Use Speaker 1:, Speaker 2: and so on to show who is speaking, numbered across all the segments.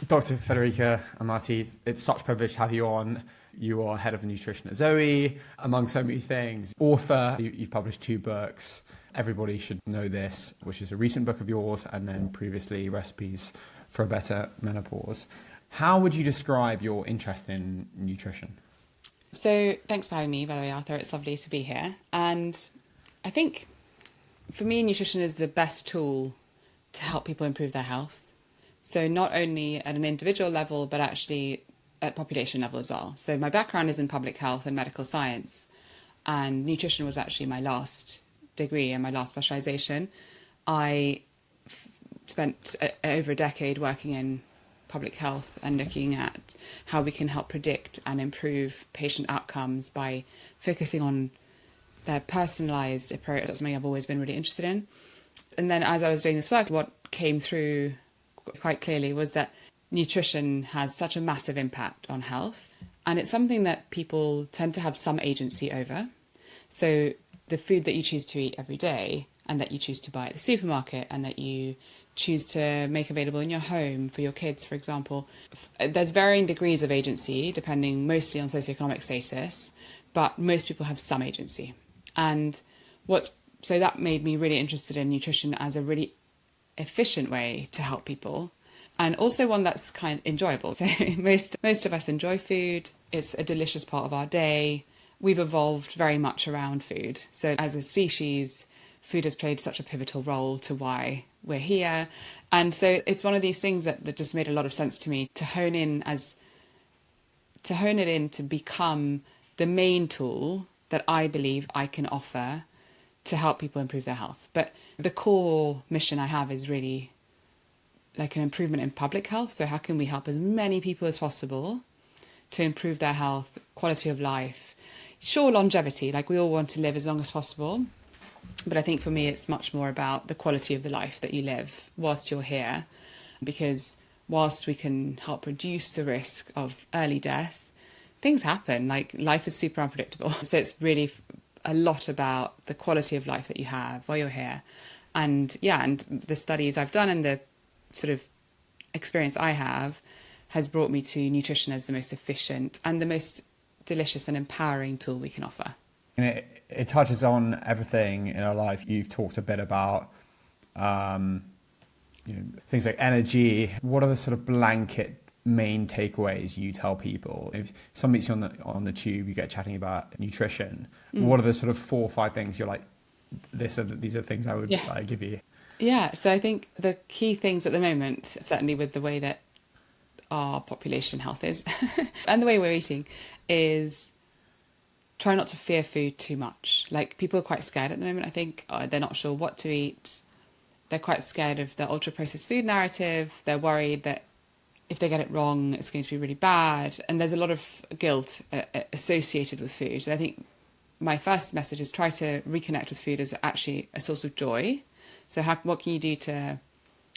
Speaker 1: Dr. Federica Amati, it's such a privilege to have you on. You are head of nutrition at ZOE, among so many things. Author, you've published 2 books. Everybody should know this, which is a recent book of yours, and then previously Recipes for a Better Menopause. How would you describe your interest in nutrition?
Speaker 2: So thanks for having me, by the way, Arthur. It's lovely to be here. And I think for me, nutrition is the best tool to help people improve their health. So not only at an individual level, but actually at population level as well. So my background is in public health and medical science, and nutrition was actually my last degree and my last specialization. I spent over a decade working in public health and looking at how we can help predict and improve patient outcomes by focusing on their personalized approach. That's something I've always been really interested in. And then as I was doing this work, what came through quite clearly was that nutrition has such a massive impact on health, and it's something that people tend to have some agency over. So the food that you choose to eat every day, and that you choose to buy at the supermarket, and that you choose to make available in your home for your kids, for example, there's varying degrees of agency depending mostly on socioeconomic status, but most people have some agency. And so that made me really interested in nutrition as a really efficient way to help people, and also one that's kind of enjoyable. So most of us enjoy food. It's a delicious part of our day. We've evolved very much around food. So as a species, food has played such a pivotal role to why we're here. And so it's one of these things that just made a lot of sense to me to hone it in to become the main tool that I believe I can offer to help people improve their health. But the core mission I have is really like an improvement in public health. So how can we help as many people as possible to improve their health, quality of life, sure, longevity, like we all want to live as long as possible. But I think for me, it's much more about the quality of the life that you live whilst you're here, because whilst we can help reduce the risk of early death, things happen, like life is super unpredictable. So it's really a lot about the quality of life that you have while you're here. And the studies I've done and the sort of experience I have has brought me to nutrition as the most efficient and the most delicious and empowering tool we can offer.
Speaker 1: And it touches on everything in our life. You've talked a bit about things like energy. What are the sort of blanket main takeaways you tell people? If somebody's on the tube, you get chatting about nutrition. What are the sort of 4 or 5 things you're like, these are things I would give you?
Speaker 2: Yeah, so I think the key things at the moment, certainly with the way that our population health is and the way we're eating, is try not to fear food too much. Like, people are quite scared at the moment, I think. They're not sure what to eat. They're quite scared of the ultra-processed food narrative. They're worried that if they get it wrong, it's going to be really bad. And there's a lot of guilt associated with food. And I think my first message is try to reconnect with food as actually a source of joy. So what can you do to,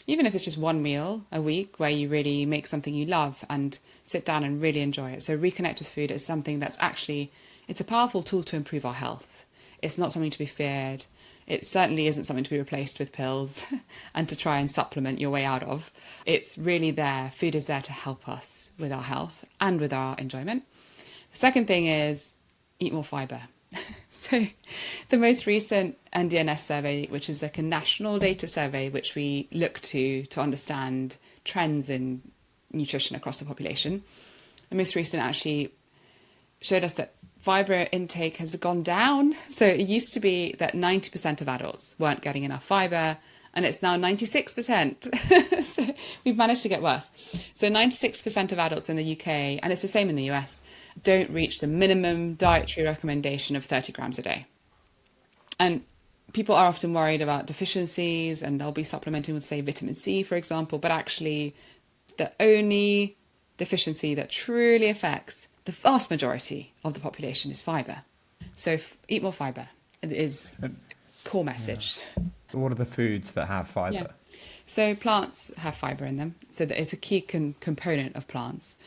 Speaker 2: even if it's just one meal a week where you really make something you love and sit down and really enjoy it. So reconnect with food as something that's actually, it's a powerful tool to improve our health. It's not something to be feared. It certainly isn't something to be replaced with pills and to try and supplement your way out of. It's really there. Food is there to help us with our health and with our enjoyment. The second thing is eat more fibre. So the most recent NDNS survey, which is like a national data survey, which we look to understand trends in nutrition across the population, the most recent actually showed us that fibre intake has gone down. So it used to be that 90% of adults weren't getting enough fibre, and it's now 96%. So we've managed to get worse. So 96% of adults in the UK, and it's the same in the US, don't reach the minimum dietary recommendation of 30 grams a day. And people are often worried about deficiencies, and they'll be supplementing with, say, vitamin C, for example, but actually the only deficiency that truly affects the vast majority of the population is fibre. So eat more fibre is a core message.
Speaker 1: Yeah. What are the foods that have fibre?
Speaker 2: Yeah. So plants have fibre in them. So that it's a key component of plants.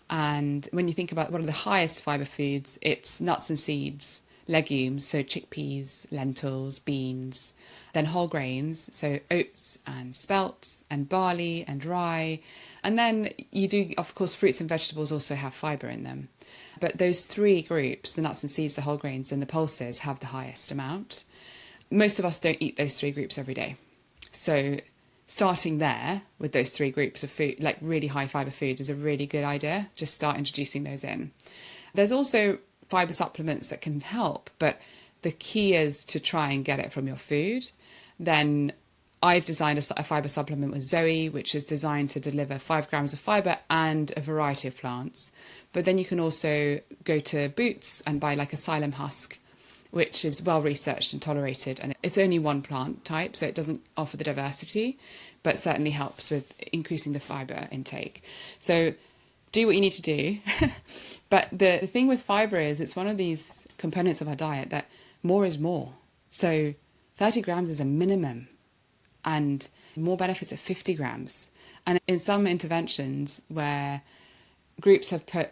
Speaker 2: And when you think about what are the highest fibre foods, it's nuts and seeds, legumes, so chickpeas, lentils, beans, then whole grains, so oats and spelt and barley and rye, And then you do, of course, fruits and vegetables also have fibre in them. But those three groups, the nuts and seeds, the whole grains, and the pulses, have the highest amount. Most of us don't eat those three groups every day. So starting there with those three groups of food, like really high fibre foods, is a really good idea. Just start introducing those in. There's also fibre supplements that can help, but the key is to try and get it from your food. Then I've designed a fibre supplement with ZOE, which is designed to deliver 5 grams of fibre and a variety of plants. But then you can also go to Boots and buy like a psyllium husk, which is well researched and tolerated. And it's only one plant type, so it doesn't offer the diversity, but certainly helps with increasing the fibre intake. So do what you need to do. But the thing with fibre is it's one of these components of our diet that more is more. So 30 grams is a minimum, and more benefits at 50 grams. And in some interventions where groups have put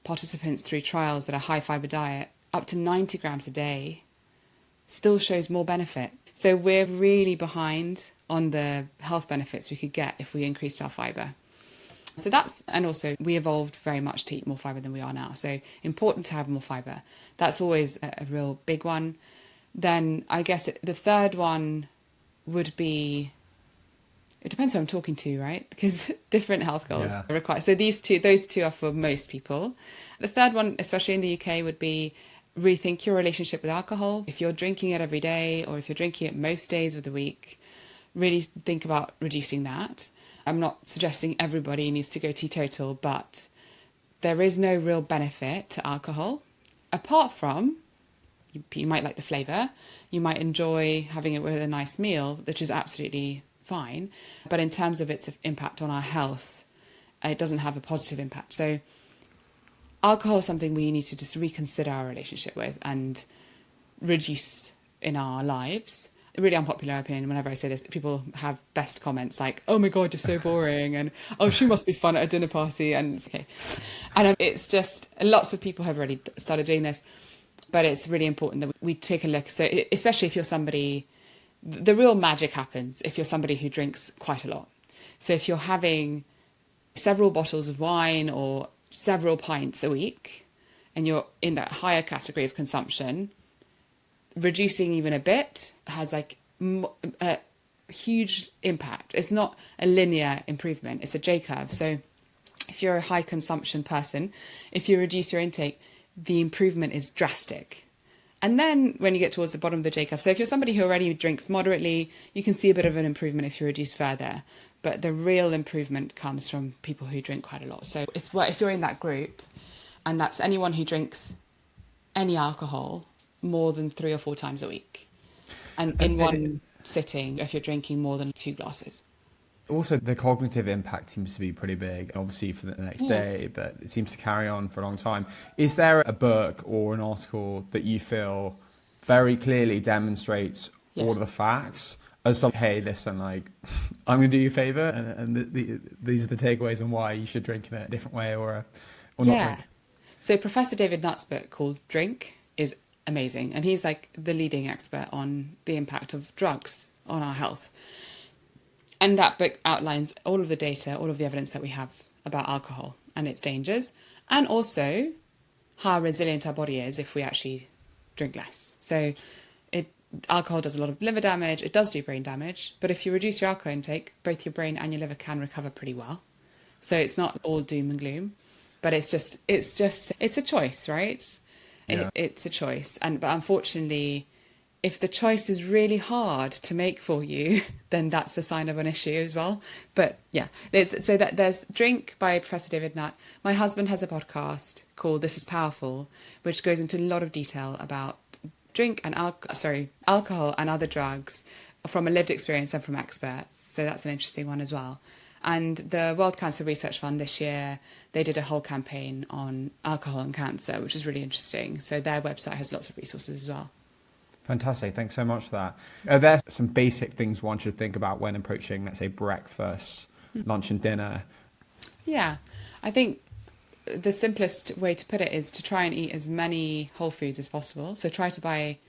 Speaker 2: participants through trials that are high fibre diet, up to 90 grams a day still shows more benefit. So we're really behind on the health benefits we could get if we increased our fibre. So and also we evolved very much to eat more fibre than we are now. So important to have more fibre. That's always a real big one. Then I guess the third one would be, it depends who I'm talking to, right? Because different health goals are required. So those two are for most people. The third one, especially in the UK, would be rethink your relationship with alcohol. If you're drinking it every day, or if you're drinking it most days of the week, really think about reducing that. I'm not suggesting everybody needs to go teetotal, but there is no real benefit to alcohol, apart from you might like the flavour, you might enjoy having it with a nice meal, which is absolutely fine. But in terms of its impact on our health, it doesn't have a positive impact. So alcohol is something we need to just reconsider our relationship with and reduce in our lives. A really unpopular opinion, whenever I say this, people have best comments like, oh my God, you're so boring, and oh, she must be fun at a dinner party, and it's okay. And it's just, lots of people have already started doing this, but it's really important that we take a look. So especially if you're somebody, the real magic happens if you're somebody who drinks quite a lot. So if you're having several bottles of wine or several pints a week, and you're in that higher category of consumption, reducing even a bit has like a huge impact. It's not a linear improvement, it's a J curve. So if you're a high consumption person, if you reduce your intake, the improvement is drastic. And then when you get towards the bottom of the J curve, so if you're somebody who already drinks moderately, you can see a bit of an improvement if you reduce further. But the real improvement comes from people who drink quite a lot. So it's if you're in that group, and that's anyone who drinks any alcohol more than 3 or 4 times a week. And in one sitting, if you're drinking more than 2 glasses.
Speaker 1: Also, the cognitive impact seems to be pretty big, obviously for the next day, but it seems to carry on for a long time. Is there a book or an article that you feel very clearly demonstrates all of the facts as to, hey, listen, like, I'm going to do you a favour, and these are the takeaways on why you should drink in a different way or not drink?
Speaker 2: So Professor David Nutt's book called Drink is amazing, and he's like the leading expert on the impact of drugs on our health. And that book outlines all of the data, all of the evidence that we have about alcohol and its dangers, and also how resilient our body is if we actually drink less. So alcohol does a lot of liver damage, it does do brain damage, but if you reduce your alcohol intake, both your brain and your liver can recover pretty well. So it's not all doom and gloom, but it's a choice, right? Yeah. It's a choice. But unfortunately, if the choice is really hard to make for you, then that's a sign of an issue as well. But yeah, there's Drink by Professor David Nutt. My husband has a podcast called This Is Powerful, which goes into a lot of detail about drink and alcohol and other drugs from a lived experience and from experts. So that's an interesting one as well. And the World Cancer Research Fund this year, they did a whole campaign on alcohol and cancer, which is really interesting. So their website has lots of resources as well.
Speaker 1: Fantastic. Thanks so much for that. Are there some basic things one should think about when approaching, let's say, breakfast, lunch and dinner? Yeah,
Speaker 2: I think the simplest way to put it is to try and eat as many whole foods as possible. So try to buy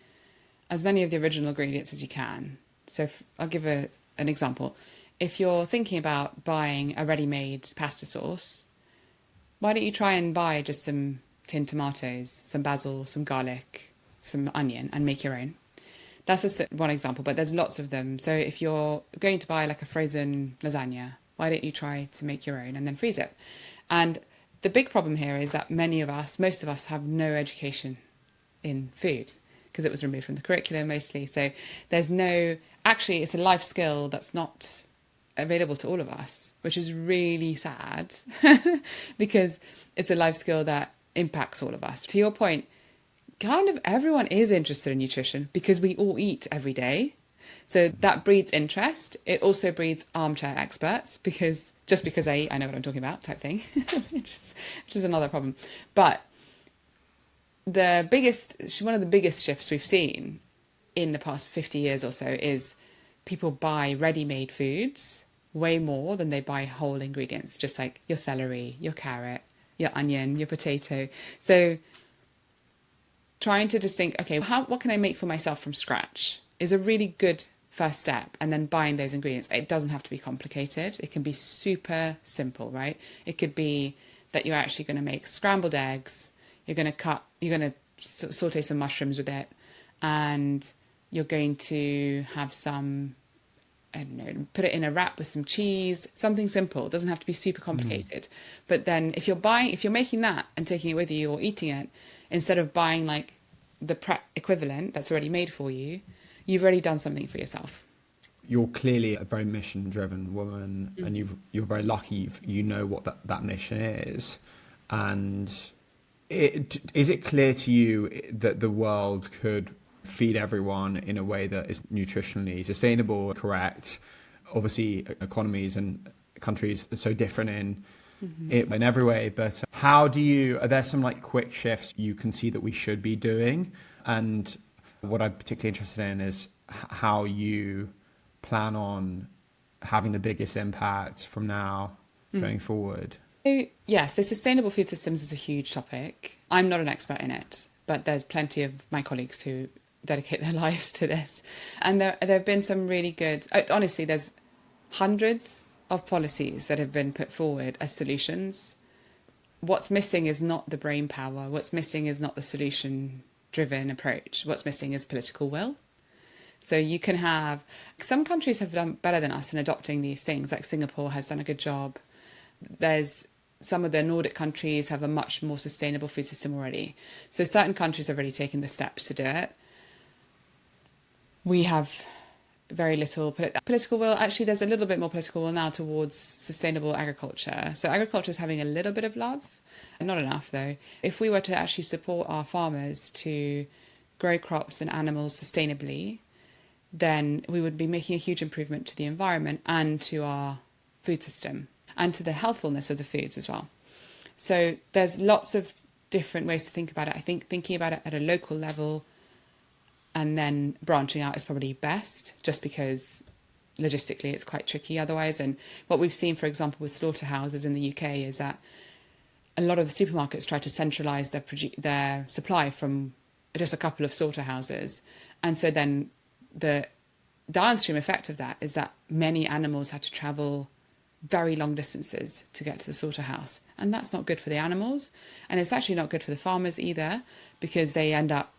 Speaker 2: as many of the original ingredients as you can. So I'll give an example. if you're thinking about buying a ready-made pasta sauce, why don't you try and buy just some tinned tomatoes, some basil, some garlic, some onion, and make your own? That's just one example, but there's lots of them. So if you're going to buy like a frozen lasagna, why don't you try to make your own and then freeze it? And the big problem here is that most of us have no education in food because it was removed from the curriculum mostly. So actually it's a life skill that's not available to all of us, which is really sad because it's a life skill that impacts all of us. To your point, kind of everyone is interested in nutrition because we all eat every day. So that breeds interest. It also breeds armchair experts because just because I eat, I know what I'm talking about type thing, which is another problem. But one of the biggest shifts we've seen in the past 50 years or so is people buy ready-made foods way more than they buy whole ingredients, just like your celery, your carrot, your onion, your potato. So trying to just think, okay, what can I make for myself from scratch is a really good first step. And then buying those ingredients. It doesn't have to be complicated. It can be super simple, right? It could be that you're actually going to make scrambled eggs. You're going to saute some mushrooms with it. And you're going to have some, I don't know, put it in a wrap with some cheese, something simple. It doesn't have to be super complicated. But then if you're making that and taking it with you or eating it, instead of buying like the prep equivalent that's already made for you, you've already done something for yourself.
Speaker 1: You're clearly a very mission-driven woman, and you're very lucky you know what that mission is. And is it clear to you that the world could feed everyone in a way that is nutritionally sustainable, correct? Obviously, economies and countries are so different in every way, but are there some like quick shifts you can see that we should be doing? And what I'm particularly interested in is how you plan on having the biggest impact from now going forward.
Speaker 2: So sustainable food systems is a huge topic. I'm not an expert in it, but there's plenty of my colleagues who dedicate their lives to this. And there have been some really good, honestly, there's hundreds of policies that have been put forward as solutions. What's missing is not the brain power. What's missing is not the solution-driven approach. What's missing is political will. So you can have, some countries have done better than us in adopting these things, like Singapore has done a good job. There's some of the Nordic countries have a much more sustainable food system already. So certain countries have already taken the steps to do it. We have very little political will. Actually, there's a little bit more political will now towards sustainable agriculture. So agriculture is having a little bit of love. Not enough, though. If we were to actually support our farmers to grow crops and animals sustainably, then we would be making a huge improvement to the environment and to our food system and to the healthfulness of the foods as well. So there's lots of different ways to think about it. I think thinking about it at a local level and then branching out is probably best, just because logistically it's quite tricky otherwise. And what we've seen, for example, with slaughterhouses in the UK is that a lot of the supermarkets try to centralise their supply from just a couple of slaughterhouses. And so then the downstream effect of that is that many animals had to travel very long distances to get to the slaughterhouse. And that's not good for the animals. And it's actually not good for the farmers either, because they end up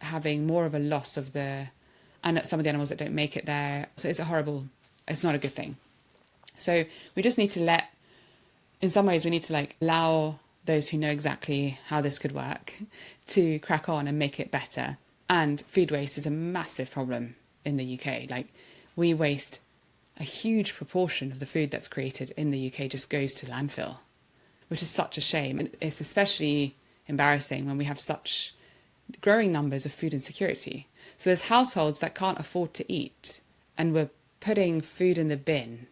Speaker 2: having more of a loss of and some of the animals that don't make it there. So it's not a good thing. So we just need to in some ways, we need to allow those who know exactly how this could work to crack on and make it better. And food waste is a massive problem in the UK. We waste a huge proportion of the food that's created in the UK just goes to landfill, which is such a shame. And it's especially embarrassing when we have such growing numbers of food insecurity. So there's households that can't afford to eat, and we're putting food in the bin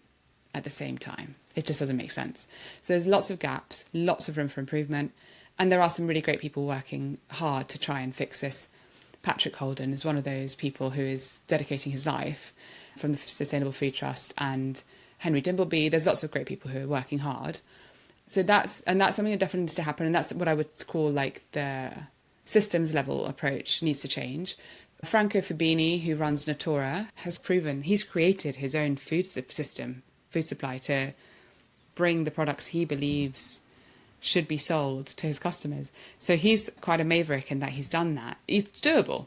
Speaker 2: at the same time. It just doesn't make sense. So there's lots of gaps, lots of room for improvement, and there are some really great people working hard to try and fix this. Patrick Holden is one of those people who is dedicating his life from the Sustainable Food Trust, and Henry Dimbleby. There's lots of great people who are working hard. So that's something that definitely needs to happen, and that's what I would call the systems level approach needs to change. Franco Fabini, who runs Natura, has proven he's created his own food supply to bring the products he believes should be sold to his customers. So he's quite a maverick in that he's done that. It's doable,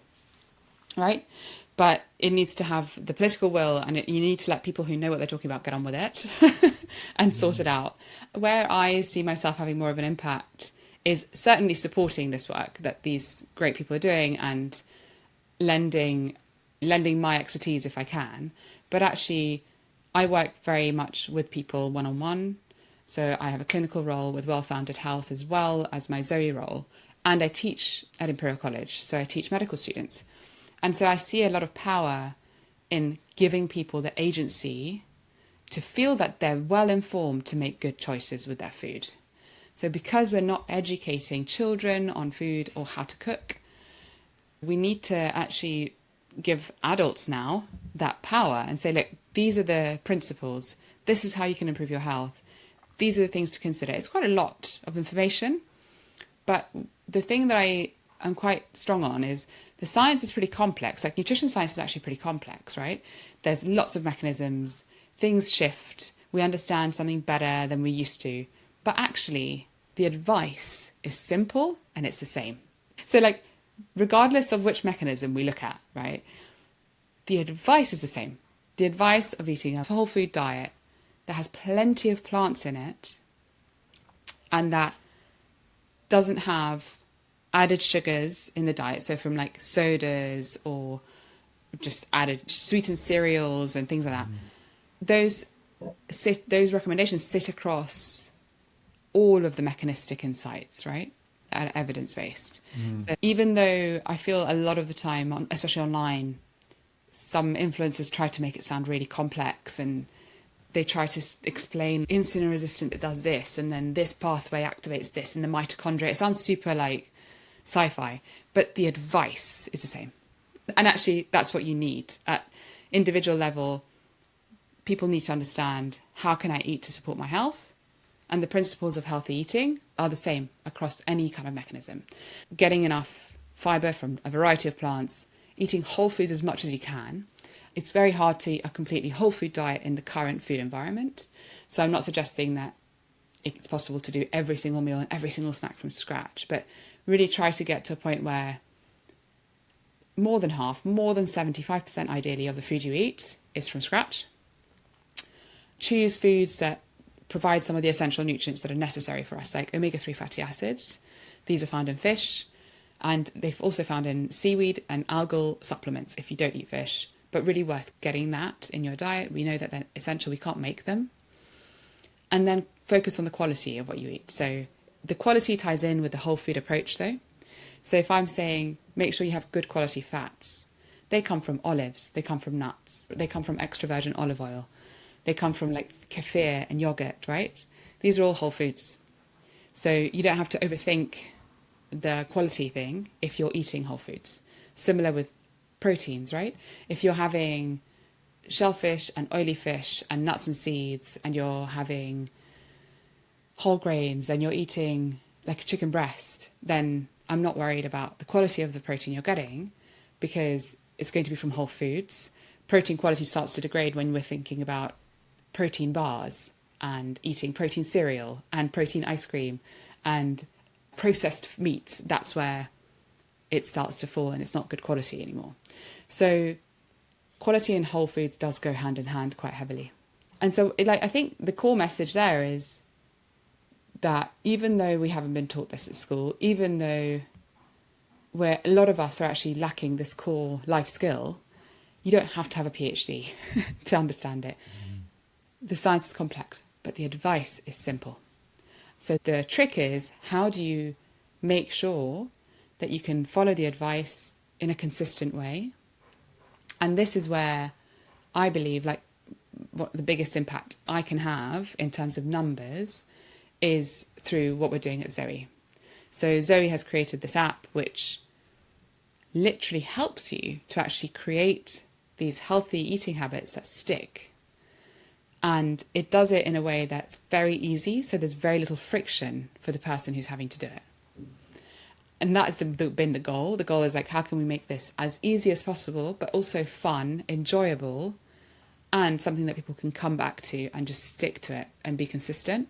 Speaker 2: right? But it needs to have the political will, and you need to let people who know what they're talking about get on with it and sort it out. Where I see myself having more of an impact is certainly supporting this work that these great people are doing and lending my expertise if I can. But actually, I work very much with people one-on-one. So I have a clinical role with Wellfounded Health as well as my ZOE role. And I teach at Imperial College, so I teach medical students. And so I see a lot of power in giving people the agency to feel that they're well informed to make good choices with their food. So because we're not educating children on food or how to cook, we need to actually give adults now that power and say, look, these are the principles. This is how you can improve your health. These are the things to consider. It's quite a lot of information, but the thing that I am quite strong on is the science is pretty complex. Like nutrition science is actually pretty complex, right? There's lots of mechanisms, things shift. We understand something better than we used to, but actually the advice is simple and it's the same. So like, regardless of which mechanism we look at, right, the advice is the same. The advice of eating a whole food diet that has plenty of plants in it and that doesn't have added sugars in the diet. So from like sodas or just added sweetened cereals and things like that. Those recommendations sit across all of the mechanistic insights, right? Evidence-based. So even though I feel a lot of the time, especially online, some influencers try to make it sound really complex and they try to explain insulin resistant, it does this, and then this pathway activates this in the mitochondria. It sounds super like sci-fi, but the advice is the same. And actually, that's what you need. At individual level, people need to understand, how can I eat to support my health? And the principles of healthy eating are the same across any kind of mechanism. Getting enough fibre from a variety of plants, eating whole foods as much as you can. It's very hard to eat a completely whole food diet in the current food environment. So I'm not suggesting that it's possible to do every single meal and every single snack from scratch, but really try to get to a point where more than half, more than 75% ideally of the food you eat is from scratch. Choose foods that provide some of the essential nutrients that are necessary for us, like omega-3 fatty acids. These are found in fish, and they've also found in seaweed and algal supplements if you don't eat fish, but really worth getting that in your diet. We know that they're essential, we can't make them. And then focus on the quality of what you eat. So the quality ties in with the whole food approach though. So if I'm saying make sure you have good quality fats, they come from olives, they come from nuts, they come from extra virgin olive oil, they come from like kefir and yogurt, right? These are all whole foods. So you don't have to overthink the quality thing if you're eating whole foods. Similar with proteins, right? If you're having shellfish and oily fish and nuts and seeds and you're having whole grains and you're eating like a chicken breast, then I'm not worried about the quality of the protein you're getting because it's going to be from whole foods. Protein quality starts to degrade when we're thinking about protein bars and eating protein cereal and protein ice cream and processed meats. That's where it starts to fall and it's not good quality anymore. So quality in whole foods does go hand in hand quite heavily. And so I think the core message there is that even though we haven't been taught this at school, even though a lot of us are actually lacking this core life skill, you don't have to have a PhD to understand it. The science is complex, but the advice is simple. So the trick is, how do you make sure that you can follow the advice in a consistent way? And this is where I believe what the biggest impact I can have in terms of numbers is through what we're doing at ZOE. So ZOE has created this app which literally helps you to actually create these healthy eating habits that stick. And it does it in a way that's very easy, so there's very little friction for the person who's having to do it. And that has been the goal. The goal is like, how can we make this as easy as possible, but also fun, enjoyable, and something that people can come back to and just stick to it and be consistent.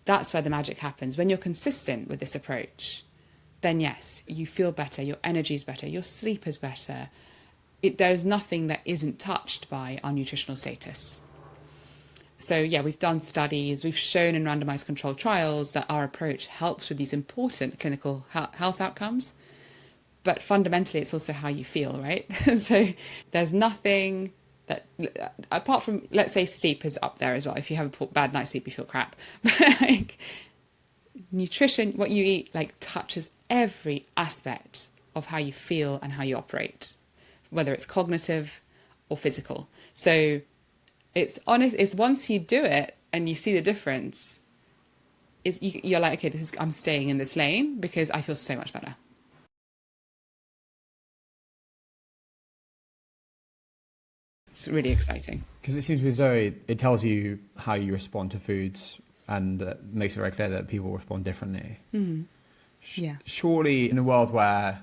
Speaker 2: That's where the magic happens. When you're consistent with this approach, then yes, you feel better, your energy is better, your sleep is better. There's nothing that isn't touched by our nutritional status. So yeah, we've done studies, we've shown in randomized controlled trials that our approach helps with these important clinical health outcomes. But fundamentally, it's also how you feel, right? So there's nothing that, apart from, let's say, sleep is up there as well. If you have a bad night's sleep, you feel crap. But like, nutrition, what you eat, like, touches every aspect of how you feel and how you operate, whether it's cognitive or physical. So it's honest. It's once you do it and you see the difference, you're like, okay, I'm staying in this lane because I feel so much better. It's really exciting.
Speaker 1: Because it seems with ZOE, it tells you how you respond to foods and makes it very clear that people respond differently.
Speaker 2: Mm-hmm. Yeah.
Speaker 1: Surely in a world where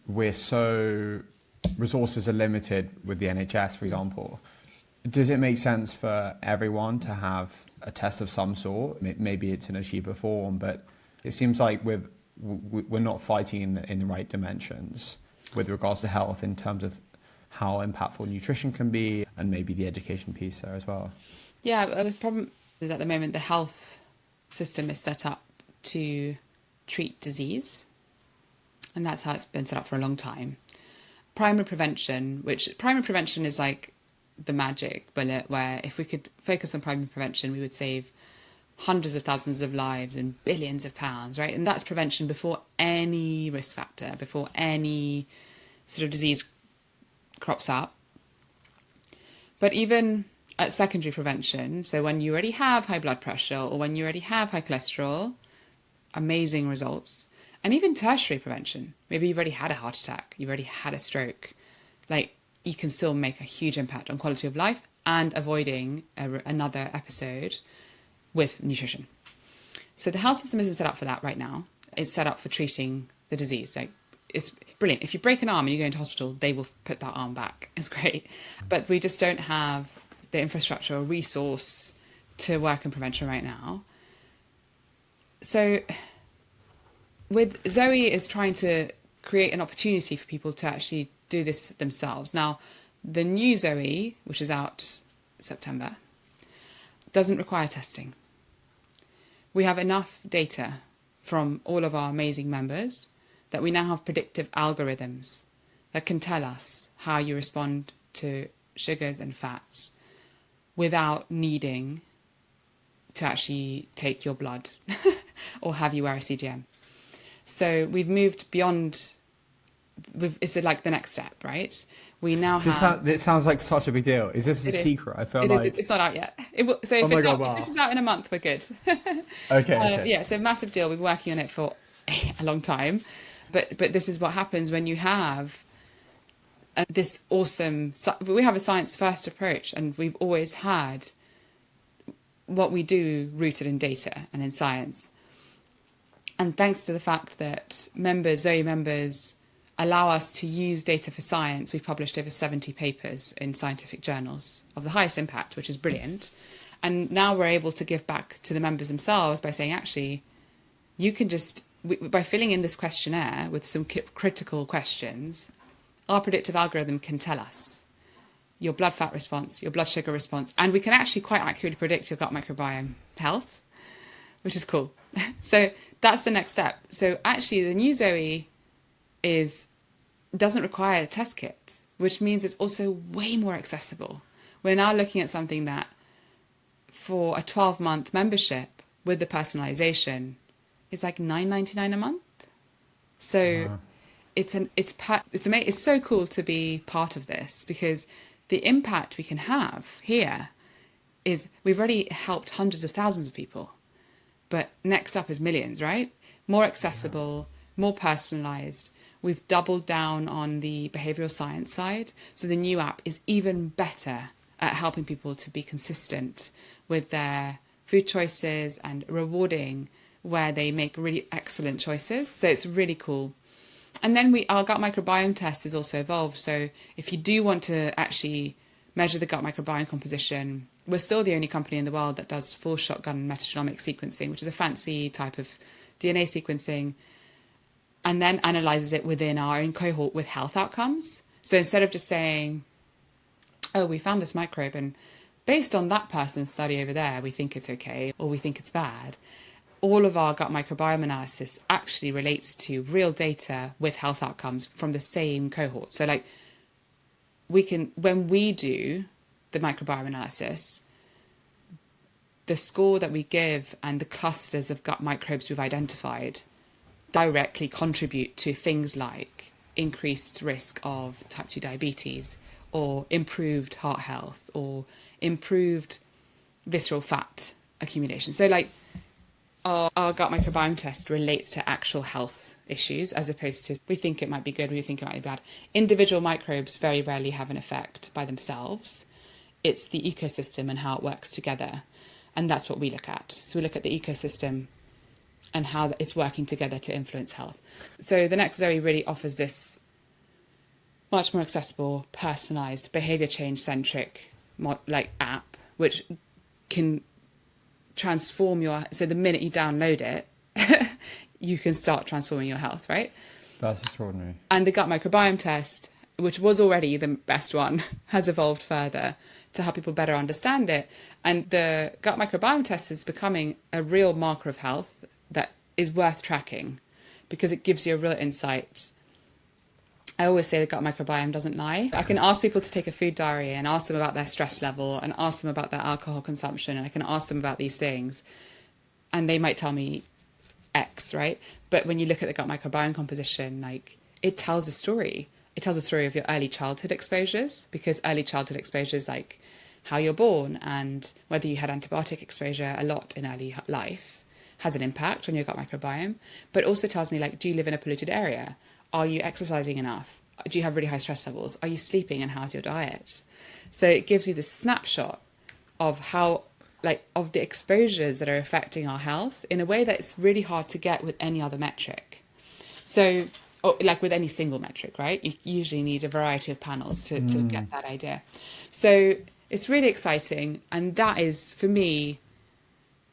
Speaker 1: resources are limited with the NHS, for example, does it make sense for everyone to have a test of some sort? Maybe it's in a cheaper form, but it seems like we're not fighting in the right dimensions with regards to health in terms of how impactful nutrition can be, and maybe the education piece there as well.
Speaker 2: Yeah, the problem is at the moment the health system is set up to treat disease, and that's how it's been set up for a long time. Primary prevention is like the magic bullet, where if we could focus on primary prevention, we would save hundreds of thousands of lives and billions of pounds, right? And that's prevention before any risk factor, before any sort of disease crops up. But even at secondary prevention, so when you already have high blood pressure or when you already have high cholesterol, amazing results. And even tertiary prevention, maybe you've already had a heart attack, you've already had a stroke, like, you can still make a huge impact on quality of life and avoiding another episode with nutrition. So the health system isn't set up for that right now. It's set up for treating the disease. Like, it's brilliant. If you break an arm and you go into hospital, they will put that arm back. It's great. But we just don't have the infrastructure or resource to work in prevention right now. So with ZOE is trying to create an opportunity for people to actually do this themselves. Now, the new ZOE, which is out September, doesn't require testing. We have enough data from all of our amazing members that we now have predictive algorithms that can tell us how you respond to sugars and fats without needing to actually take your blood or have you wear a CGM. So we've moved beyond, it's like the next step, right? We now have...
Speaker 1: It sounds like such a big deal. Is this a secret? I feel like...
Speaker 2: It's not out yet. If this is out in a month, we're good.
Speaker 1: Okay.
Speaker 2: Yeah, it's a massive deal. We've been working on it for a long time. But this is what happens when you have this awesome... We have a science-first approach, and we've always had what we do rooted in data and in science. And thanks to the fact that ZOE members allow us to use data for science, we've published over 70 papers in scientific journals of the highest impact, which is brilliant. And now we're able to give back to the members themselves by saying, actually, you can just... by filling in this questionnaire with some critical questions, our predictive algorithm can tell us your blood fat response, your blood sugar response, and we can actually quite accurately predict your gut microbiome health, which is cool. So that's the next step. So actually the new ZOE doesn't require a test kit, which means it's also way more accessible. We're now looking at something that for a 12-month membership with the personalization is like $9.99 a month. So it's so cool to be part of this, because the impact we can have here is we've already helped hundreds of thousands of people, but next up is millions, right? More accessible, more personalized. We've doubled down on the behavioral science side. So the new app is even better at helping people to be consistent with their food choices and rewarding where they make really excellent choices. So it's really cool. And then our gut microbiome test is also evolved. So if you do want to actually measure the gut microbiome composition, we're still the only company in the world that does full shotgun metagenomic sequencing, which is a fancy type of DNA sequencing, and then analyzes it within our own cohort with health outcomes. So instead of just saying, oh, we found this microbe and based on that person's study over there, we think it's okay or we think it's bad. All of our gut microbiome analysis actually relates to real data with health outcomes from the same cohort. So like when we do the microbiome analysis, the score that we give and the clusters of gut microbes we've identified directly contribute to things like increased risk of type 2 diabetes or improved heart health or improved visceral fat accumulation. So like our gut microbiome test relates to actual health issues as opposed to we think it might be good, we think it might be bad. Individual microbes very rarely have an effect by themselves. It's the ecosystem and how it works together. And that's what we look at. So we look at the ecosystem and how it's working together to influence health. So the next ZOE really offers this much more accessible, personalized, behavior change centric app, which can transform so the minute you download it, you can start transforming your health, right?
Speaker 1: That's extraordinary.
Speaker 2: And the gut microbiome test, which was already the best one, has evolved further to help people better understand it. And the gut microbiome test is becoming a real marker of health that is worth tracking because it gives you a real insight. I always say the gut microbiome doesn't lie. I can ask people to take a food diary and ask them about their stress level and ask them about their alcohol consumption, and I can ask them about these things and they might tell me X, right? But when you look at the gut microbiome composition, like it tells a story. It tells a story of your early childhood exposures, because early childhood exposures, like how you're born and whether you had antibiotic exposure a lot in early life, has an impact on your gut microbiome. But it also tells me, like, do you live in a polluted area? Are you exercising enough? Do you have really high stress levels? Are you sleeping, and how's your diet? So it gives you this snapshot of how, of the exposures that are affecting our health in a way that it's really hard to get with any other metric. So, with any single metric, right? You usually need a variety of panels to get that idea. So it's really exciting. And that is, for me,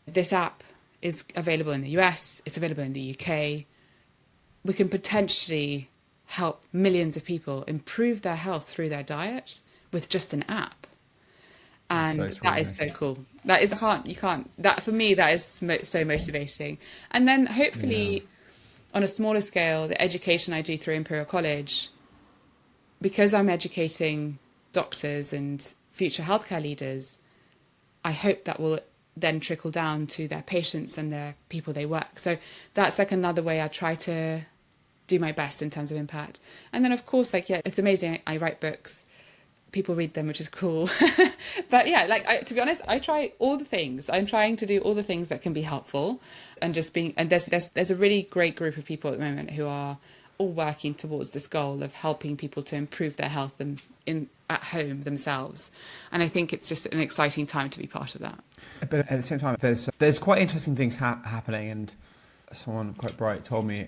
Speaker 2: this app is available in the US, it's available in the UK. We can potentially help millions of people improve their health through their diet with just an app. And that is so cool. That for me, that is so motivating. And then hopefully on a smaller scale, the education I do through Imperial College, because I'm educating doctors and future healthcare leaders, I hope that will then trickle down to their patients and their people they work. So that's like another way I try to do my best in terms of impact. And then of course, it's amazing. I write books, people read them, which is cool. But to be honest, I try all the things. I'm trying to do all the things that can be helpful, and there's a really great group of people at the moment who are all working towards this goal of helping people to improve their health at home themselves. And I think it's just an exciting time to be part of that.
Speaker 1: But at the same time, there's quite interesting things happening, and someone quite bright told me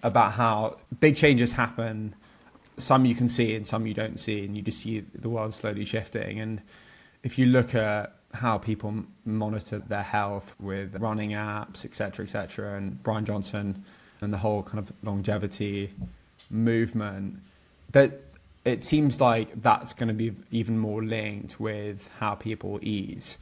Speaker 1: about how big changes happen. Some you can see and some you don't see, and you just see the world slowly shifting. And if you look at how people monitor their health with running apps, etc., and Brian Johnson and the whole kind of longevity movement, that it seems like that's going to be even more linked with how people eat.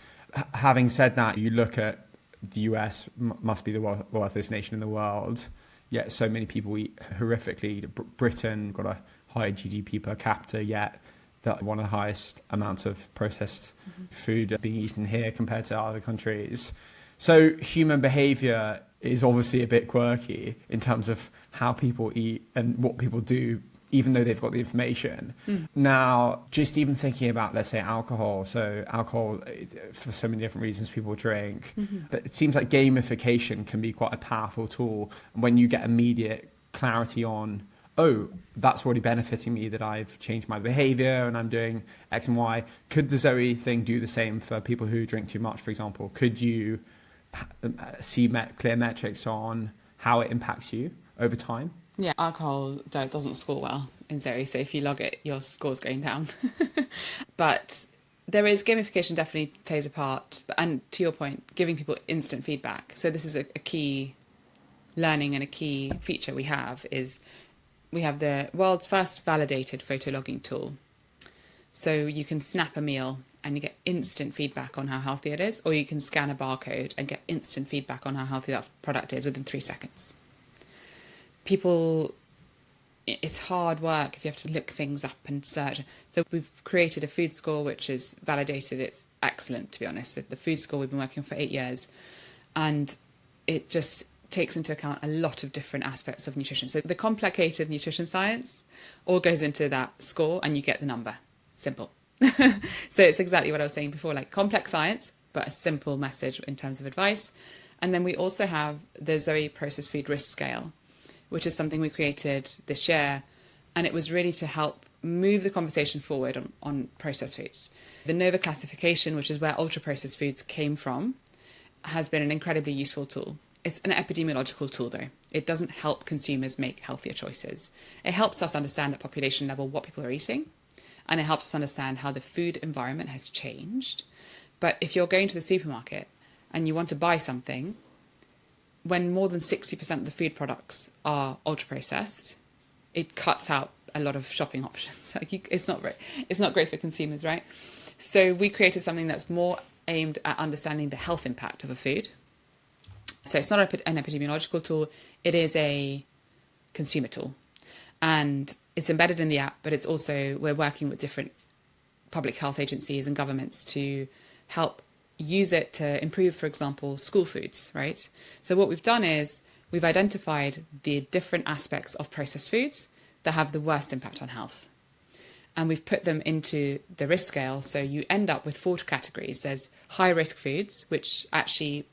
Speaker 1: Having said that, you look at the US must be the wealthiest nation in the world, yet so many people eat horrifically. Britain got a higher GDP per capita, yet that one of the highest amounts of processed food being eaten here compared to other countries. So human behavior is obviously a bit quirky in terms of how people eat and what people do, even though they've got the information. Now, just even thinking about, let's say, alcohol. So alcohol, for so many different reasons people drink, but it seems like gamification can be quite a powerful tool when you get immediate clarity on, oh, that's already benefiting me, that I've changed my behavior and I'm doing X and Y. Could the ZOE thing do the same for people who drink too much, for example? Could you see clear metrics on how it impacts you over time?
Speaker 2: Yeah, alcohol doesn't score well in ZOE, so if you log it, your score's going down. But there is gamification definitely plays a part. And to your point, giving people instant feedback. So this is a key learning and a key feature we have is we have the world's first validated photo logging tool. So you can snap a meal and you get instant feedback on how healthy it is, or you can scan a barcode and get instant feedback on how healthy that product is within 3 seconds. It's hard work if you have to look things up and search. So we've created a food score which is validated. It's excellent, to be honest. The food score we've been working on for 8 years, and it just takes into account a lot of different aspects of nutrition. So the complicated nutrition science all goes into that score and you get the number. Simple. So it's exactly what I was saying before, like complex science, but a simple message in terms of advice. And then we also have the ZOE processed food risk scale, which is something we created this year. And it was really to help move the conversation forward on processed foods. The NOVA classification, which is where ultra processed foods came from, has been an incredibly useful tool. It's an epidemiological tool, though. It doesn't help consumers make healthier choices. It helps us understand at population level what people are eating, and it helps us understand how the food environment has changed. But if you're going to the supermarket and you want to buy something, when more than 60% of the food products are ultra-processed, it cuts out a lot of shopping options. It's not great for consumers, right? So we created something that's more aimed at understanding the health impact of a food. So it's not an epidemiological tool, it is a consumer tool. And it's embedded in the app, but it's also, we're working with different public health agencies and governments to help use it to improve, for example, school foods, right? So what we've done is we've identified the different aspects of processed foods that have the worst impact on health. And we've put them into the risk scale. So you end up with 4 categories. There's high risk foods, which actually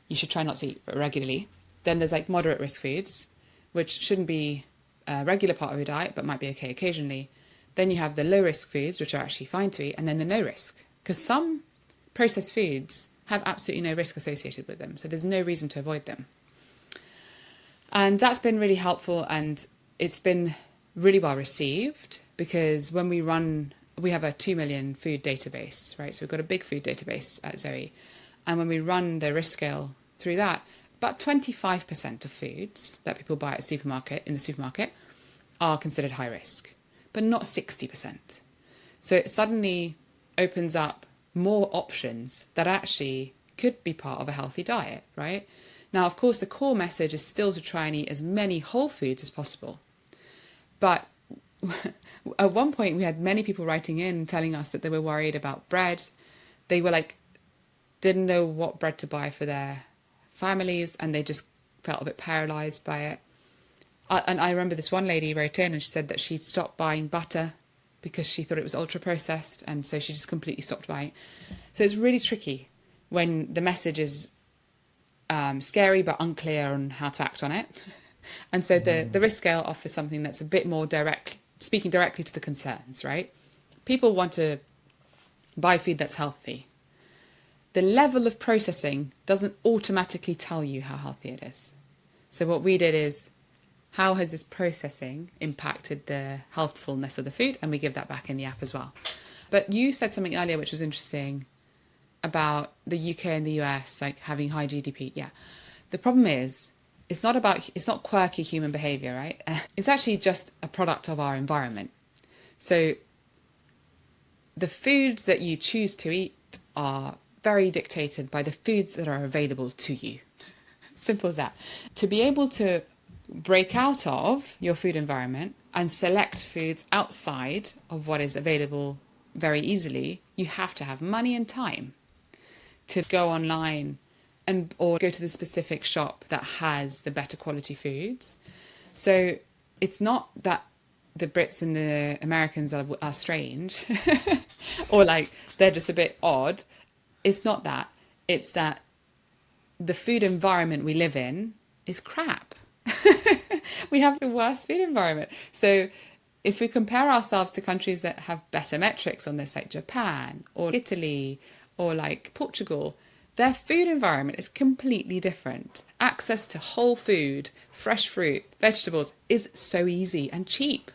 Speaker 2: you should try not to eat regularly. Then there's like moderate risk foods, which shouldn't be a regular part of your diet, but might be okay occasionally. Then you have the low risk foods, which are actually fine to eat, and then the no risk. Because some processed foods have absolutely no risk associated with them. So there's no reason to avoid them. And that's been really helpful, and it's been really well received, because when we have a 2 million food database, right? So we've got a big food database at ZOE. And when we run the risk scale through that, about 25% of foods that people buy at in the supermarket are considered high risk, but not 60%. So it suddenly opens up more options that actually could be part of a healthy diet, right? Now, of course, the core message is still to try and eat as many whole foods as possible. But at one point, we had many people writing in telling us that they were worried about bread. They were didn't know what bread to buy for their families, and they just felt a bit paralyzed by it. And I remember this one lady wrote in and she said that she'd stopped buying butter because she thought it was ultra processed, and so she just completely stopped buying. So it's really tricky when the message is scary but unclear on how to act on it. And so the risk scale offers something that's a bit more direct, speaking directly to the concerns, right? People want to buy food that's healthy. The level of processing doesn't automatically tell you how healthy it is. So what we did is, how has this processing impacted the healthfulness of the food? And we give that back in the app as well. But you said something earlier which was interesting about the UK and the US, having high GDP. Yeah. The problem is, it's not quirky human behavior, right? It's actually just a product of our environment. So the foods that you choose to eat are very dictated by the foods that are available to you. Simple as that. To be able to break out of your food environment and select foods outside of what is available very easily, you have to have money and time to go online or go to the specific shop that has the better quality foods. So it's not that the Brits and the Americans are strange or they're just a bit odd. It's not that. It's that the food environment we live in is crap. We have the worst food environment. So if we compare ourselves to countries that have better metrics on this, like Japan or Italy or Portugal, Their food environment is completely different. Access to whole food, fresh fruit, vegetables is so easy and cheap.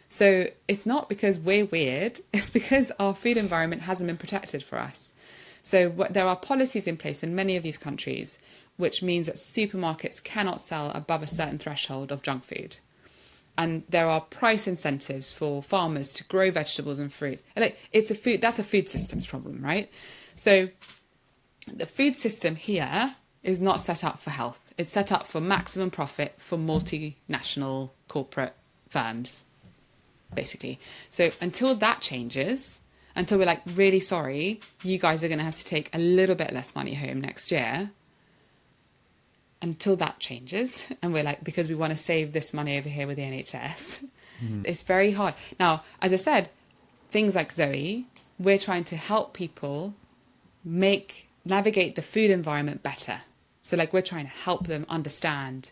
Speaker 2: So it's not because we're weird, it's because our food environment hasn't been protected for us. So there are policies in place in many of these countries, which means that supermarkets cannot sell above a certain threshold of junk food. And there are price incentives for farmers to grow vegetables and fruit. Like, that's a food systems problem, right? So the food system here is not set up for health. It's set up for maximum profit for multinational corporate firms, basically. So until that changes, until we're like, really sorry, you guys are going to have to take a little bit less money home next year, until that changes, and we're like, because we want to save this money over here with the NHS, it's very hard. Now, as I said, things like ZOE, we're trying to help people navigate the food environment better. So like, we're trying to help them understand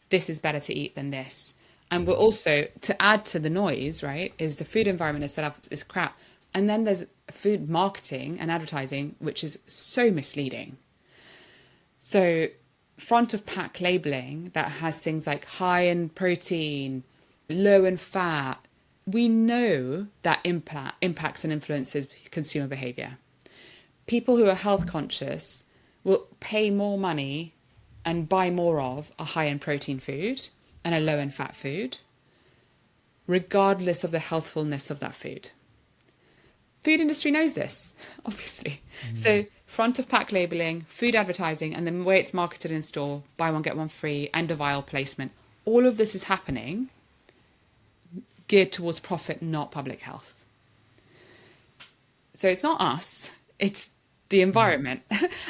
Speaker 2: this is better to eat than this. And we're also, to add to the noise, right, is the food environment is set up is crap. And then there's food marketing and advertising, which is so misleading. So front of pack labeling that has things like high in protein, low in fat, we know that impacts and influences consumer behavior. People who are health conscious will pay more money and buy more of a high in protein food and a low in fat food, regardless of the healthfulness of that food. Food industry knows this, obviously. So front of pack labeling, food advertising, and the way it's marketed in store, buy one, get one free, end of aisle placement, all of this is happening geared towards profit, not public health. So it's not us, it's the environment.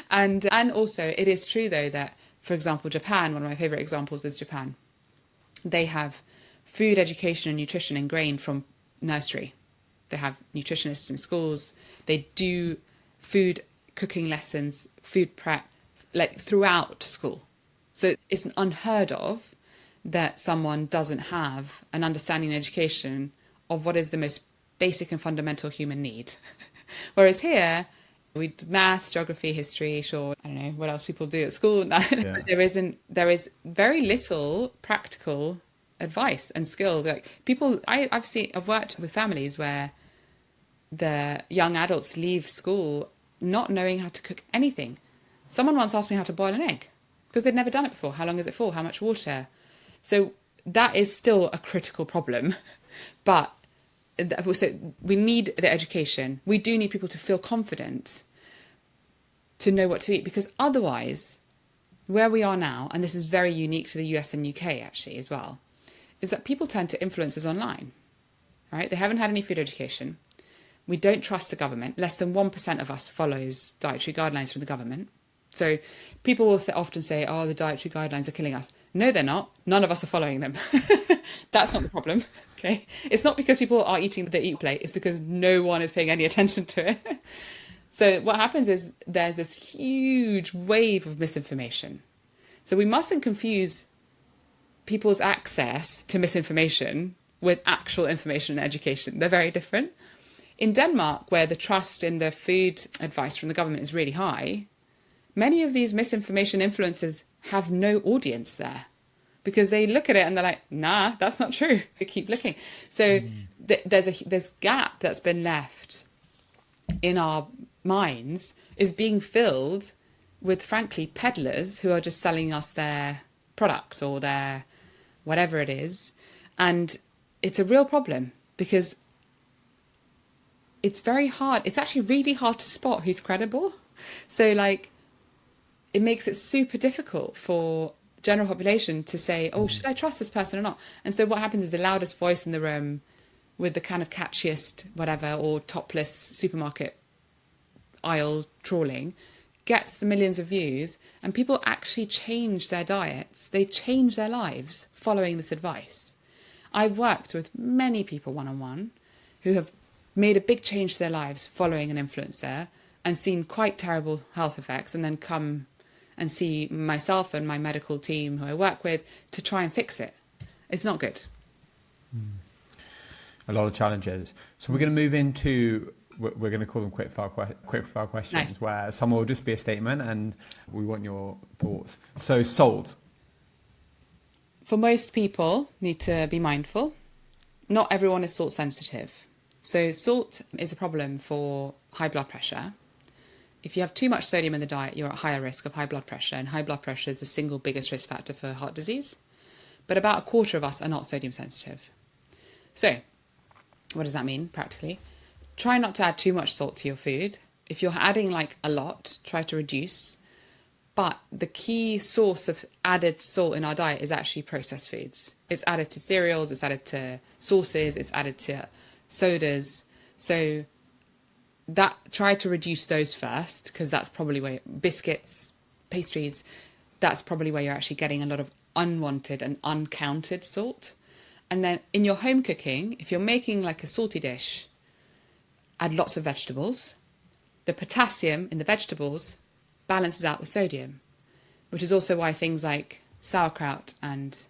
Speaker 2: And also it is true though that, for example, Japan, one of my favorite examples is Japan. They have food education and nutrition ingrained from nursery. They have nutritionists in schools. They do food cooking lessons, food prep, like throughout school. So it's unheard of that someone doesn't have an understanding and education of what is the most basic and fundamental human need. Whereas here, we do maths, geography, history, sure, I don't know what else people do at school. Yeah. There is very little practical advice and skills. Like people, I've worked with families where the young adults leave school not knowing how to cook anything. Someone once asked me how to boil an egg because they'd never done it before. How long is it for? How much water? So that is still a critical problem. But so we need the education. We do need people to feel confident to know what to eat, because otherwise, where we are now, and this is very unique to the US and UK actually as well, is that people turn to influencers online, right? They haven't had any food education. We don't trust the government. Less than 1% of us follows dietary guidelines from the government. So people will often say, oh, the dietary guidelines are killing us. No, they're not. None of us are following them. That's not the problem. Okay. It's not because people are eating the eat plate. It's because no one is paying any attention to it. So what happens is there's this huge wave of misinformation. So we mustn't confuse people's access to misinformation with actual information and education. They're very different. In Denmark, where the trust in the food advice from the government is really high, many of these misinformation influencers have no audience there because they look at it and they're like, nah, that's not true. They keep looking. So there's gap that's been left in our minds is being filled with, frankly, peddlers who are just selling us their product or their whatever it is. And it's a real problem because it's very hard. It's actually really hard to spot who's credible. So like, it makes it super difficult for general population to say, oh, should I trust this person or not? And so what happens is the loudest voice in the room with the kind of catchiest whatever or topless supermarket aisle trawling gets the millions of views, and people actually change their diets. They change their lives following this advice. I've worked with many people one-on-one who have made a big change to their lives following an influencer and seen quite terrible health effects, and then come and see myself and my medical team who I work with to try and fix it. It's not good.
Speaker 1: A lot of challenges. So we're going to move into we're going to call them quick-fire questions,
Speaker 2: Nice.
Speaker 1: where some will just be a statement and we want your thoughts. So salt.
Speaker 2: For most people, need to be mindful. Not everyone is salt sensitive. So salt is a problem for high blood pressure. If you have too much sodium in the diet, you're at higher risk of high blood pressure, and high blood pressure is the single biggest risk factor for heart disease. But about a quarter of us are not sodium sensitive. So what does that mean practically? Try not to add too much salt to your food. If you're adding like a lot, try to reduce. But the key source of added salt in our diet is actually processed foods. It's added to cereals, it's added to sauces, it's added to sodas. So that try to reduce those first, because that's probably where biscuits, pastries, that's probably where you're actually getting a lot of unwanted and uncounted salt. And then in your home cooking, if you're making like a salty dish, add lots of vegetables. The potassium in the vegetables balances out the sodium, which is also why things like sauerkraut and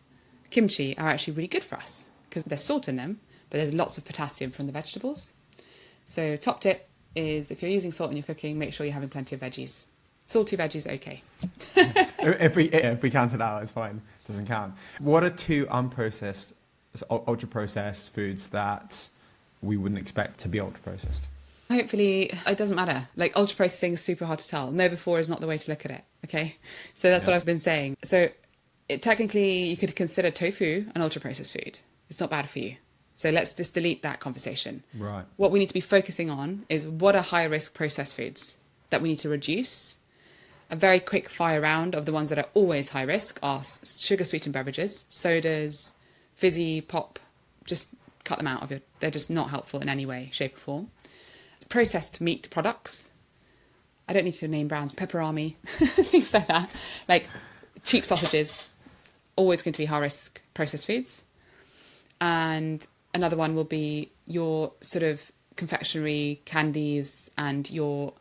Speaker 2: kimchi are actually really good for us, because there's salt in them, but there's lots of potassium from the vegetables. So top tip is, if you're using salt in your cooking, make sure you're having plenty of veggies. Salty veggies, okay.
Speaker 1: If we count it out, it's fine. It doesn't count. What are two unprocessed, ultra-processed foods that we wouldn't expect to be ultra-processed?
Speaker 2: Hopefully, it doesn't matter. Like, ultra-processing is super hard to tell. Nova-4 is not the way to look at it, okay? So that's what I've been saying. So technically, you could consider tofu an ultra-processed food. It's not bad for you. So let's just delete that conversation.
Speaker 1: Right.
Speaker 2: What we need to be focusing on is, what are high-risk processed foods that we need to reduce? A very quick fire round of the ones that are always high risk are sugar-sweetened beverages, sodas, fizzy, pop. Just cut them out of your... They're just not helpful in any way, shape or form. Processed meat products. I don't need to name brands. Pepperami, things like that. Like cheap sausages, always going to be high-risk processed foods. And another one will be your sort of confectionery, candies, and your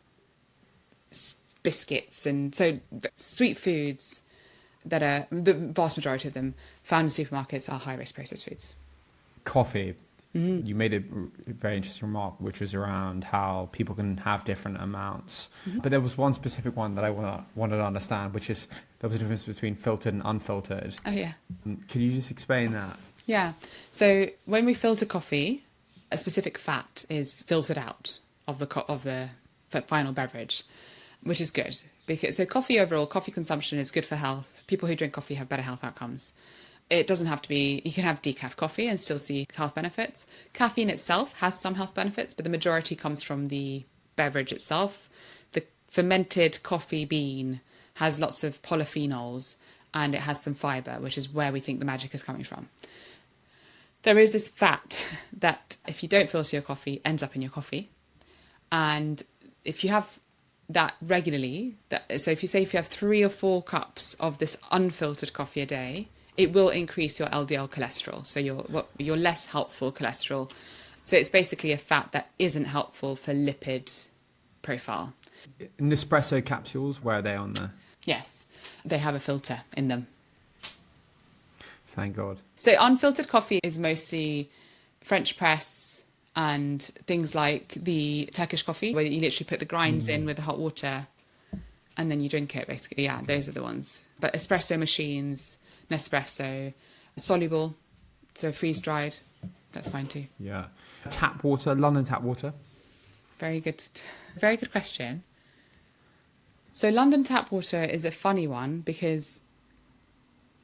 Speaker 2: biscuits. And so sweet foods that are, the vast majority of them found in supermarkets, are high-risk processed foods.
Speaker 1: Coffee. Mm-hmm. You made a very interesting remark, which was around how people can have different amounts. Mm-hmm. But there was one specific one that I wanted to understand, which is there was a difference between filtered and unfiltered.
Speaker 2: Oh, yeah.
Speaker 1: Could you just explain that?
Speaker 2: Yeah. So when we filter coffee, a specific fat is filtered out of the final beverage, which is good. So coffee overall, coffee consumption is good for health. People who drink coffee have better health outcomes. It doesn't have to be, you can have decaf coffee and still see health benefits. Caffeine itself has some health benefits, but the majority comes from the beverage itself. The fermented coffee bean has lots of polyphenols and it has some fibre, which is where we think the magic is coming from. There is this fat that, if you don't filter your coffee, ends up in your coffee. And if you have that regularly, so if you have 3 or 4 cups of this unfiltered coffee a day, it will increase your LDL cholesterol, so your less helpful cholesterol. So it's basically a fat that isn't helpful for lipid profile.
Speaker 1: Nespresso capsules, where are they on there?
Speaker 2: Yes, they have a filter in them.
Speaker 1: Thank God.
Speaker 2: So unfiltered coffee is mostly French press and things like the Turkish coffee, where you literally put the grinds in with the hot water and then you drink it, basically. Yeah, those are the ones. But espresso machines, Nespresso, soluble, so freeze-dried, that's fine too.
Speaker 1: Yeah. Tap water, London tap water.
Speaker 2: Very good question. So London tap water is a funny one because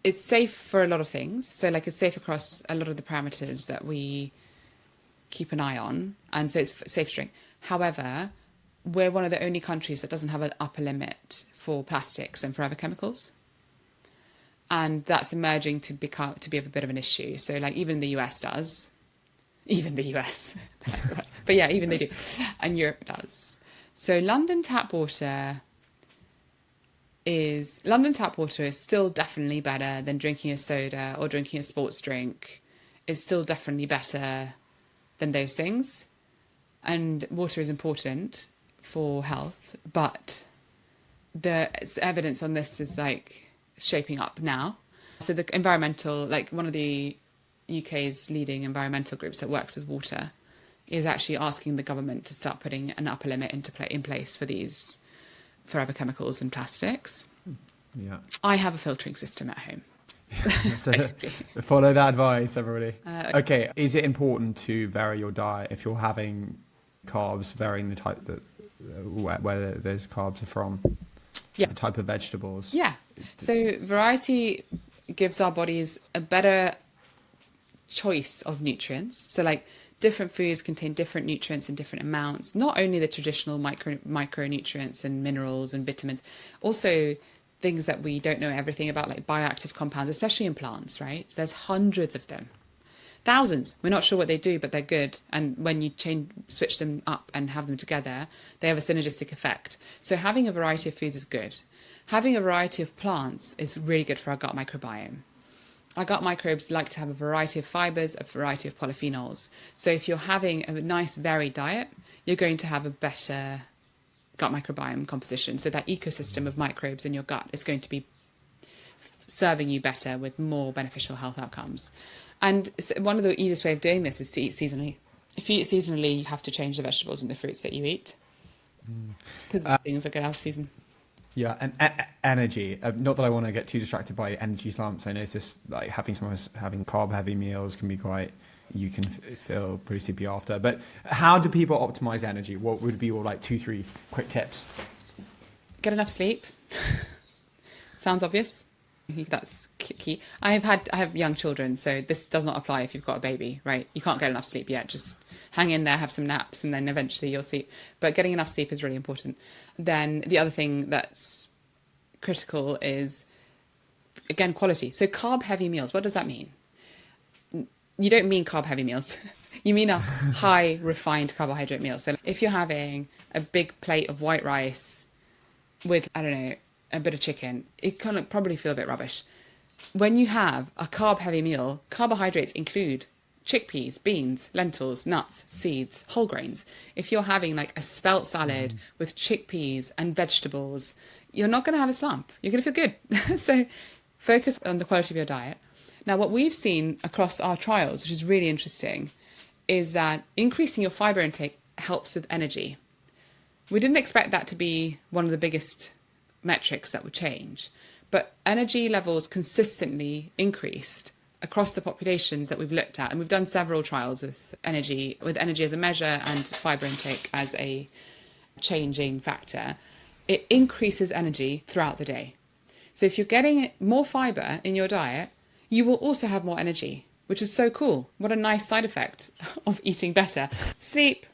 Speaker 2: it's safe for a lot of things. So like it's safe across a lot of the parameters that we keep an eye on. And so it's safe to drink. However, we're one of the only countries that doesn't have an upper limit for plastics and forever chemicals. And that's emerging to be a bit of an issue. So like even the US does. Even the US. But yeah, even they do. And Europe does. So London tap water is still definitely better than drinking a soda or drinking a sports drink. It's still definitely better than those things. And water is important for health, but the evidence on this is like shaping up now. So the environmental, like one of the UK's leading environmental groups that works with water is actually asking the government to start putting an upper limit in place for these forever chemicals and plastics.
Speaker 1: Yeah.
Speaker 2: I have a filtering system at home.
Speaker 1: So
Speaker 2: Basically.
Speaker 1: follow that advice, everybody. Okay, is it important to vary your diet if you're having carbs, varying the type that where those carbs are from?
Speaker 2: Yeah.
Speaker 1: The type of vegetables.
Speaker 2: Yeah. So variety gives our bodies a better choice of nutrients. So like different foods contain different nutrients in different amounts, not only the traditional micronutrients and minerals and vitamins, also things that we don't know everything about, like bioactive compounds, especially in plants, right? There's hundreds of them. Thousands. We're not sure what they do, but they're good. And when you switch them up and have them together, they have a synergistic effect. So having a variety of foods is good. Having a variety of plants is really good for our gut microbiome. Our gut microbes like to have a variety of fibers, a variety of polyphenols. So if you're having a nice varied diet, you're going to have a better gut microbiome composition. So that ecosystem of microbes in your gut is going to be serving you better with more beneficial health outcomes. And one of the easiest way of doing this is to eat seasonally. If you eat seasonally, you have to change the vegetables and the fruits that you eat because things are good out of season.
Speaker 1: Yeah, and energy. Not that I want to get too distracted by energy slumps. I notice like having carb-heavy meals can be quite. You can feel pretty sleepy after. But how do people optimize energy? What would be your 2-3 quick tips?
Speaker 2: Get enough sleep. Sounds obvious. That's key. I have young children, so this does not apply if you've got a baby, right? You can't get enough sleep yet. Just hang in there, have some naps, and then eventually you'll sleep. But getting enough sleep is really important. Then the other thing that's critical is, again, quality. So carb-heavy meals, what does that mean? You don't mean carb-heavy meals. You mean a high refined carbohydrate meal. So if you're having a big plate of white rice with, I don't know, a bit of chicken, it can probably feel a bit rubbish. When you have a carb-heavy meal, carbohydrates include chickpeas, beans, lentils, nuts, seeds, whole grains. If you're having like a spelt salad with chickpeas and vegetables, you're not going to have a slump. You're going to feel good. So focus on the quality of your diet. Now, what we've seen across our trials, which is really interesting, is that increasing your fiber intake helps with energy. We didn't expect that to be one of the biggest metrics that would change, but energy levels consistently increased across the populations that we've looked at, and we've done several trials with energy as a measure and fiber intake as a changing factor. It increases energy throughout the day. So if you're getting more fiber in your diet, you will also have more energy, which is so cool. What a nice side effect of eating better. Sleep,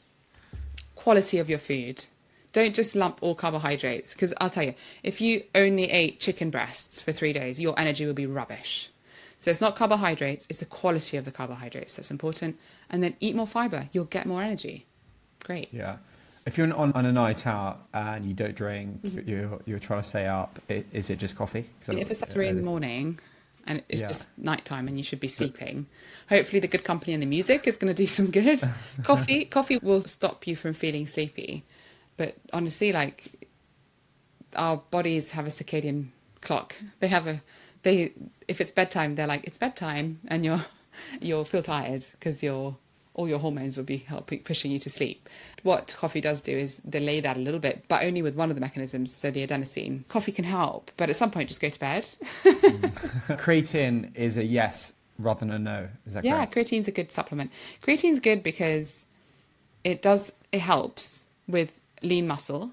Speaker 2: quality of your food. Don't just lump all carbohydrates, because I'll tell you, if you only ate chicken breasts for 3 days, your energy will be rubbish. So it's not carbohydrates, it's the quality of the carbohydrates that's important. And then eat more fiber, you'll get more energy. Great.
Speaker 1: Yeah. If you're on a night out and you don't drink, you're trying to stay up, is it just coffee?
Speaker 2: If it's like 3 in the morning and it's just nighttime and you should be sleeping, hopefully the good company and the music is going to do some good. Coffee will stop you from feeling sleepy. But honestly, like, our bodies have a circadian clock. If it's bedtime, they're like, it's bedtime, and you'll feel tired because all your hormones will be pushing you to sleep. What coffee does do is delay that a little bit, but only with one of the mechanisms, so the adenosine. Coffee can help, but at some point just go to bed.
Speaker 1: Creatine is a yes rather than a no. Is that correct? Yeah,
Speaker 2: creatine's a good supplement. Creatine's good because it helps with lean muscle,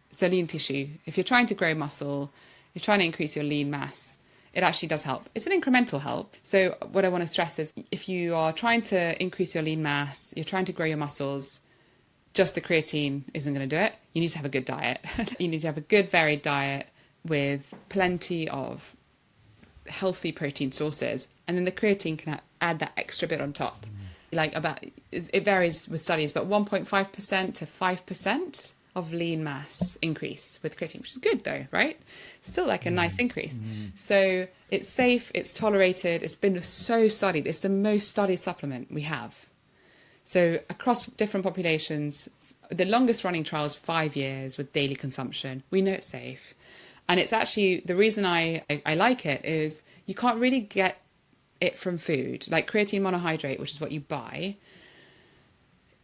Speaker 2: so lean tissue. If you're trying to grow muscle, you're trying to increase your lean mass, it actually does help. It's an incremental help. So what I want to stress is if you are trying to increase your lean mass, you're trying to grow your muscles, just the creatine isn't going to do it. You need to have a good diet. You need to have a good varied diet with plenty of healthy protein sources. And then the creatine can add that extra bit on top. It varies with studies, but 1.5% to 5% of lean mass increase with creatine, which is good though, right? Still like a nice increase. So it's safe, it's tolerated, it's been so studied. It's the most studied supplement we have. So across different populations, the longest running trial is 5 years with daily consumption. We know it's safe. And it's actually, the reason I like it is you can't really get it from food. Like creatine monohydrate, which is what you buy,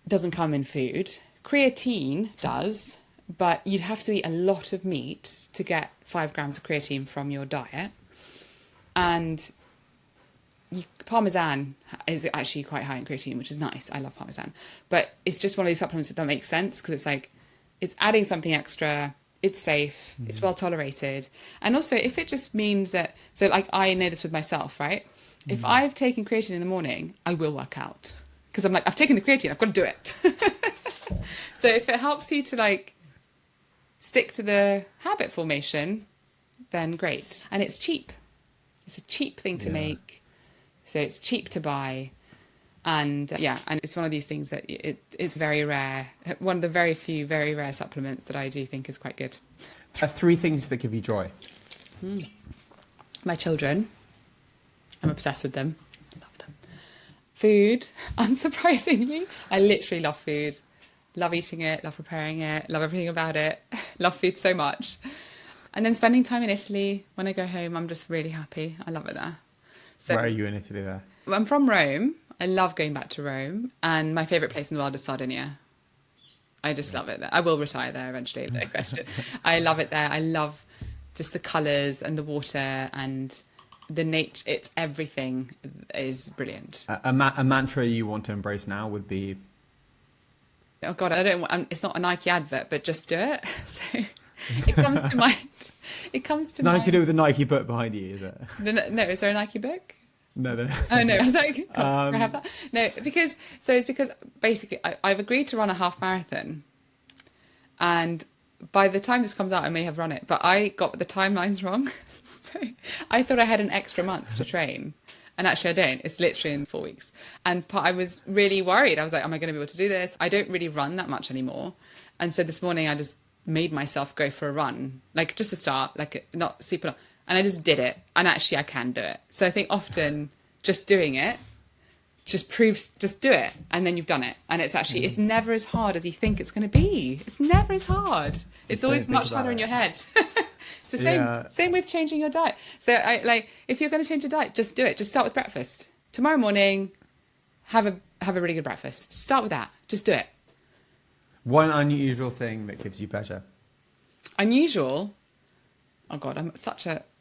Speaker 2: doesn't come in food. Creatine does, but you'd have to eat a lot of meat to get 5 grams of creatine from your diet. And Parmesan is actually quite high in creatine, which is nice. I love Parmesan. But it's just one of these supplements that don't make sense, because it's like, it's adding something extra, it's safe, it's well tolerated. And also, if it just means that, so like I know this with myself, right? If I've taken creatine in the morning, I will work out. Because I'm like, I've taken the creatine, I've got to do it. So if it helps you to like stick to the habit formation, then great. And it's cheap. It's a cheap thing to make. So it's cheap to buy. And and it's one of these things that it's very rare. One of the very few, very rare supplements that I do think is quite good.
Speaker 1: 3 things that give you joy.
Speaker 2: My children. I'm obsessed with them. Love them. Food, unsurprisingly. I literally love food. Love eating it, love preparing it, love everything about it. Love food so much. And then spending time in Italy. When I go home, I'm just really happy. I love it there. So,
Speaker 1: where are you in Italy there?
Speaker 2: I'm from Rome. I love going back to Rome. And my favourite place in the world is Sardinia. I just love it there. I will retire there eventually, no question. I love it there. I love just the colours and the water and the nature. It's everything is brilliant.
Speaker 1: A mantra you want to embrace now would be...
Speaker 2: Oh God, I don't want, it's not a Nike advert, but just do it. So it comes to mind. It comes to mind.
Speaker 1: Nothing to do with the Nike book behind you, is it?
Speaker 2: No, is there a Nike book?
Speaker 1: No.
Speaker 2: Oh no, I was like, I have that. No, because basically I've agreed to run a half marathon, and by the time this comes out, I may have run it, but I got the timelines wrong. So I thought I had an extra month to train. And actually I don't. It's literally in 4 weeks. And I was really worried. I was like, am I going to be able to do this? I don't really run that much anymore. And so this morning I just made myself go for a run, like just to start, like not super long. And I just did it. And actually I can do it. So I think often just doing it just proves, just do it. And then you've done it. And it's actually, it's never as hard as you think it's going to be. It's never as hard. It's always much harder in your head. It's the same with changing your diet. So I like, if you're going to change your diet, just do it. Just start with breakfast. Tomorrow morning, have a really good breakfast. Start with that. Just do it.
Speaker 1: One unusual thing that gives you pleasure.
Speaker 2: Unusual? Oh God,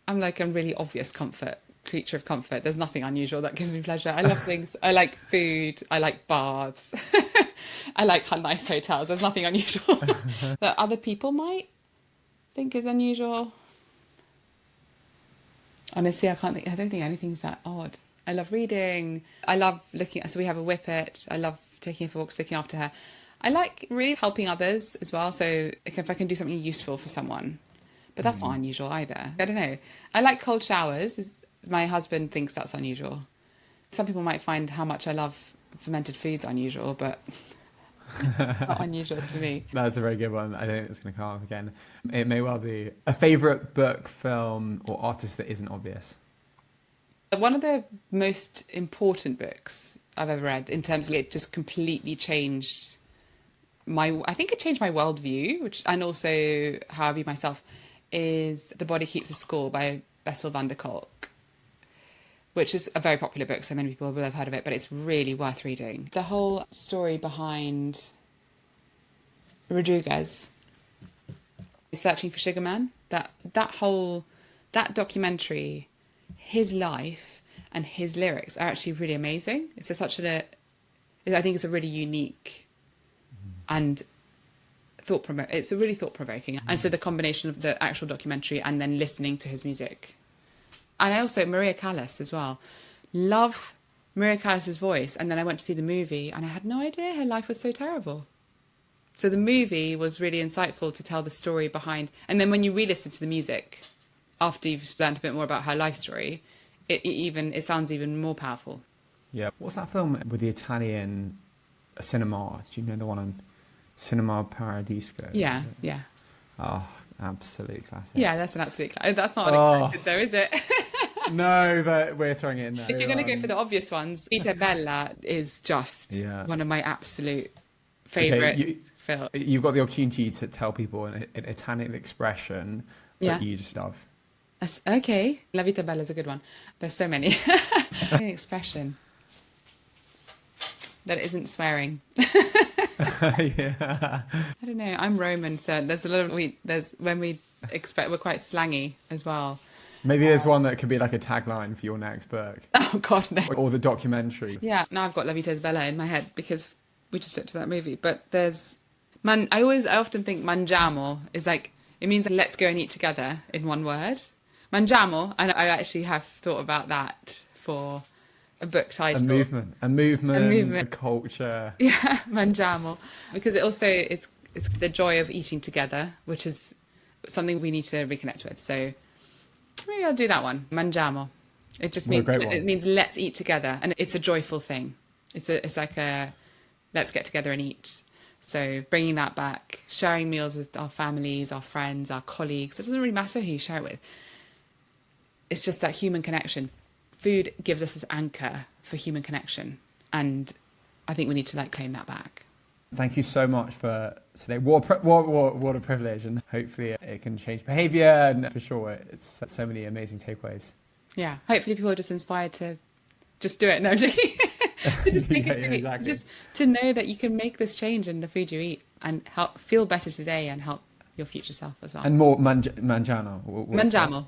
Speaker 2: I'm like a really obvious creature of comfort. There's nothing unusual that gives me pleasure. I love things. I like food. I like baths. I like nice hotels. There's nothing unusual that other people might think is unusual. Honestly, I don't think anything's that odd. I love reading. I love so we have a whippet. I love taking her for walks, looking after her. I like really helping others as well. So if I can do something useful for someone, but that's not unusual either. I don't know. I like cold showers. My husband thinks that's unusual. Some people might find how much I love fermented foods unusual, but not unusual to me.
Speaker 1: That's a very good one. I don't think it's going to come up again. It may well do. A favourite book, film, or artist that isn't obvious?
Speaker 2: One of the most important books I've ever read, in terms of it just completely changed I think it changed my worldview, and also how I view myself, is The Body Keeps a Score by Bessel van der Kolk, which is a very popular book, so many people will have heard of it, but it's really worth reading. The whole story behind Rodriguez searching for Sugar Man, that documentary, his life and his lyrics are actually really amazing. I think it's a really unique and it's a really thought-provoking. And so the combination of the actual documentary and then listening to his music. And I also, Maria Callas as well. Love Maria Callas's voice. And then I went to see the movie and I had no idea her life was so terrible. So the movie was really insightful to tell the story behind. And then when you re-listen to the music, after you've learned a bit more about her life story, it sounds even more powerful.
Speaker 1: Yeah. What's that film with the Italian cinema? Do you know the one on Cinema Paradiso?
Speaker 2: Yeah.
Speaker 1: Oh, absolute classic.
Speaker 2: Yeah, that's an absolute classic. That's not unexpected though, is it?
Speaker 1: No, but we're throwing it in there.
Speaker 2: If you're going to go for the obvious ones, Vita Bella is just one of my absolute favourites.
Speaker 1: Okay, you've got the opportunity to tell people an Italian expression that you just love.
Speaker 2: Okay, La Vita Bella is a good one. There's so many. An expression that isn't swearing.
Speaker 1: Yeah.
Speaker 2: I don't know. I'm Roman, so there's a lot of when we expect, we're quite slangy as well.
Speaker 1: Maybe there's one that could be like a tagline for your next book
Speaker 2: Oh God, no.
Speaker 1: or the documentary.
Speaker 2: Yeah, now I've got La Vita's Bella in my head because we just took to that movie. But there's I often think mangiamo is like, it means let's go and eat together in one word. Mangiamo, and I actually have thought about that for a book title.
Speaker 1: A movement, a culture.
Speaker 2: Yeah, mangiamo, because it also it's the joy of eating together, which is something we need to reconnect with. So maybe I'll do that one, mangiamo. It just means let's eat together, and it's a joyful thing. It's like a let's get together and eat. So bringing that back, sharing meals with our families, our friends, our colleagues. It doesn't really matter who you share it with. It's just that human connection. Food gives us this anchor for human connection, and I think we need to claim that back.
Speaker 1: Thank you so much for today. What a privilege, and hopefully it can change behaviour, and for sure it's so many amazing takeaways.
Speaker 2: Yeah, hopefully people are just inspired to just do it. No, I'm joking. To just make a change.
Speaker 1: Exactly.
Speaker 2: Just to know that you can make this change in the food you eat and help feel better today and help your future self as well.
Speaker 1: And more mangiano.
Speaker 2: Mangiamo.